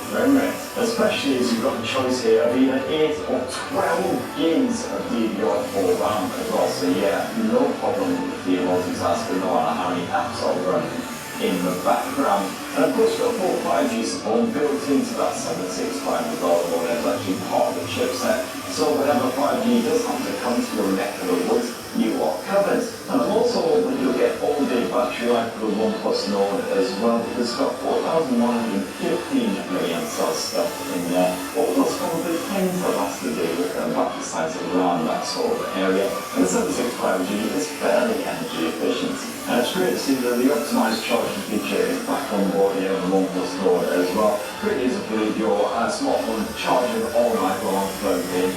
frame rate, especially as you've got the choice here of either 8 or 12 gigs of DDR4 RAM as well. So yeah, no problem with the multitasking, no matter how many apps are running in the background. And of course, we've got full 5G support built into that 765 or whatever, actually part of the chipset. So whenever 5G does have to come to your neck of the woods, you are covered. And I'm also hoping you'll get all-day battery life for the OnePlus Nord as well, because it's got 4,115 milliamp cell stuff in there. All those probably things that last the day with battery size around that sort of area. And the 765G is fairly energy efficient. And it's great to see that the optimized charging feature is back on board here on the OnePlus Nord as well. Pretty easy to leave your smartphone charging all night long plugged in.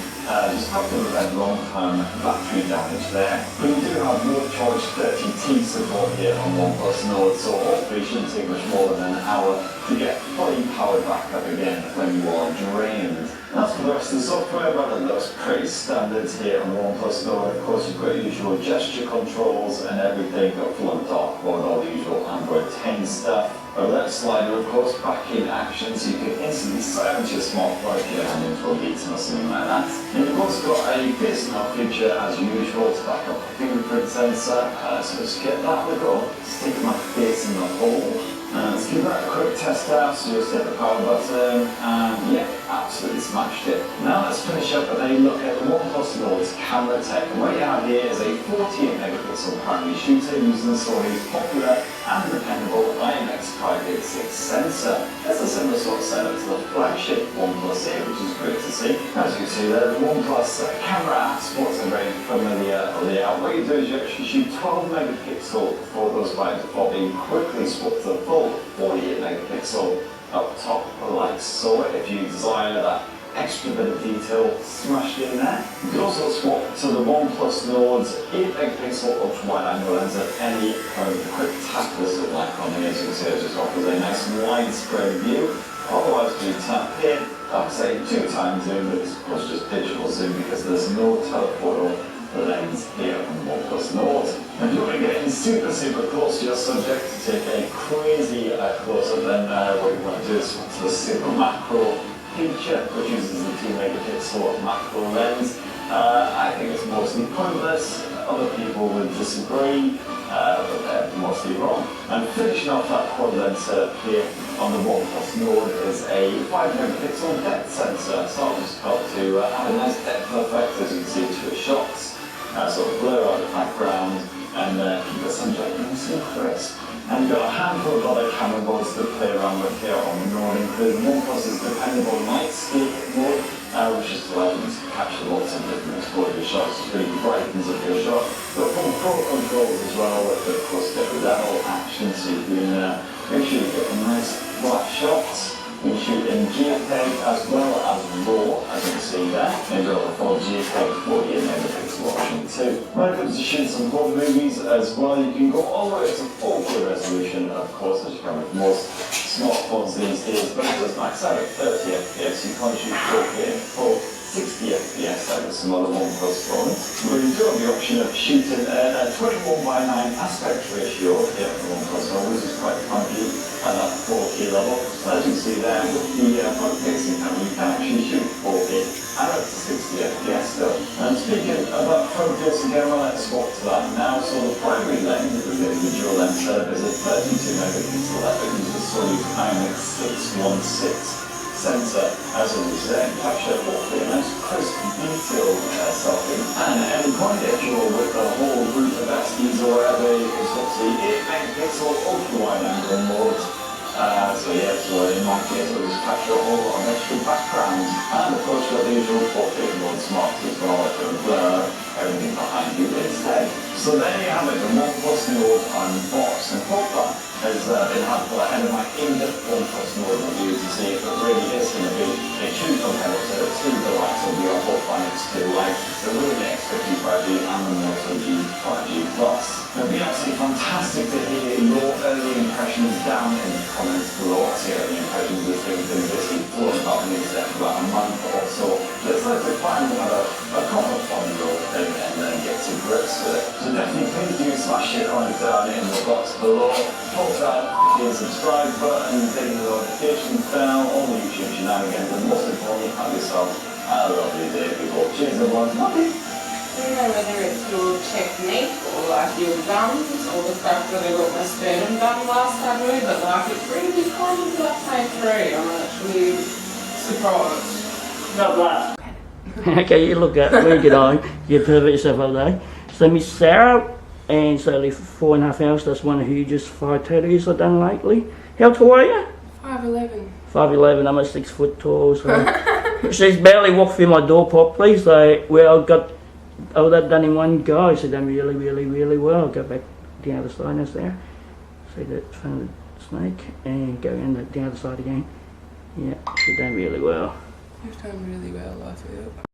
Just have to prevent long-term battery damage there. We do have more Charge 30T support here on OnePlus Nord, so hopefully it shouldn't take much more than an hour to get fully powered back up again when you are drained. As for the rest of the software, well, it looks pretty standard here on the OnePlus Nord. Of course, you've got your usual gesture controls and everything, got full-on dark mode, all the usual Android 10 stuff. A left slider, of course, back in action, so you can instantly silence your smartphone if you're handing for a meeting or something like that. And you've also got a face mount feature, as usual, to back up the fingerprint sensor. So just get that to go, stick my face in the hole. Let's give that a quick test out, so you'll hit the power button, and yeah, absolutely smashed it. Now let's finish up with a look at the OnePlus Nord's camera tech. And what you have here is a 48 megapixel primary shooter using Sony's popular and dependable IMX586 sensor. It's a similar sort of setup to the flagship OnePlus here, which is great to see. As you can see there, the OnePlus camera app sports a very familiar layout. What you do is you actually shoot 12 megapixel photos by default, and you quickly swap to the full 48 megapixel up top like so. If you desire that extra bit of detail smashed in there. You can also swap to the OnePlus Nord's 8 megapixel ultra wide angle lens at any point with a quick tap of this little icon here. As you can see, it just offers a nice widespread view. Otherwise, you tap in, I'd say 2x zoom, but it's of course just digital zoom because there's no telephoto lens here on the OnePlus Nord. And if you want to get in super close to your subject to take a crazy close-up, then what you want to do is swap to the super macro feature, which uses the 2 megapixel macro lens. I think it's mostly pointless. Other people would disagree, but they're mostly wrong. And finishing off that quad lens setup here on the OnePlus Nord is a 5 megapixel depth sensor. So I'll just help to add a nice depth effect, as you can see, to the shots. Sort of blur out the background and keep the subject nice and crisp. And you've got a handful of other camera modes to play around with here on the Nord, including OnePlus's dependable nightscape mode, which is allowing you to capture lots of different exposure shots, really brightens up your shot. But from pro controls as well, with of course get the level action, so you can make sure you get a nice flat shots. You can shoot in JPEG as well as RAW, as you can see there. Maybe got the full JPEG 48 megapixel option too. When it comes to shooting some home movies as well, you can go all the way to 4K resolution, of course, as you can with most smartphones these days, but it does max out at 30 FPS. You can't shoot 4K in full 60 FPS like with some other OnePlus phones. But you do have the option of shooting a 21:9 aspect ratio here on the OnePlus Nord, which is quite funky at that 4K level. So as you can see there, with the front-facing camera, you can actually shoot 4K and up to 60 FPS still. And speaking about front-facing camera, let's swap to that now. So the primary lens, the dual lens setup, is a 32 megapixel lens that uses Sony's IMX616 sensor, as you say, capture hopefully a nice crisp detailed selfie. And quite actual with the whole group of SDs or whatever, is obviously 8 megapixel ultra wide angle mode. So yeah, so in my case I'll just capture a whole lot of extra background. And of course you've got the usual portrait mode smart as well, like a blur everything behind you instead. So there you have it, the OnePlus Nord unboxed, and hope that has been helpful ahead of my in-depth OnePlus Nord review to see if it really is going to be a true competitor to the likes of the Oppo Find X2, like the really X55G and the Moto G5G Plus. It would be absolutely fantastic to hear your early impressions down in the comments below. See early impressions of things that have basically flown about me for about a month or so. Let's find a common formula and then get to grips with it. So definitely please do smash it on down in the box below. Hold that, hit the subscribe button, ding the notifications bell, all the usual now and again, but most importantly, have yourself a lovely day before. Cheers, everyone. Bye. I don't know whether it's your technique or like your gums or the fact that I got my sternum done last February, but like it's really kind of like pain free. I'm actually surprised. God bless. Okay, you look at where you get on, you pervert yourself all day. So Miss Sarah, and so the 4.5 hours, that's one of the hugest 5 tattoos I've done lately. How tall are you? 5'11". 5'11", I'm 6 foot tall, so she's barely walked through my door properly, so well, I got all that done in one go. She's done really, really, really well. Go back the other side, that's there. See that front of the snake, and go in the other side again. Yeah, she's done really well. You've done really well, I feel.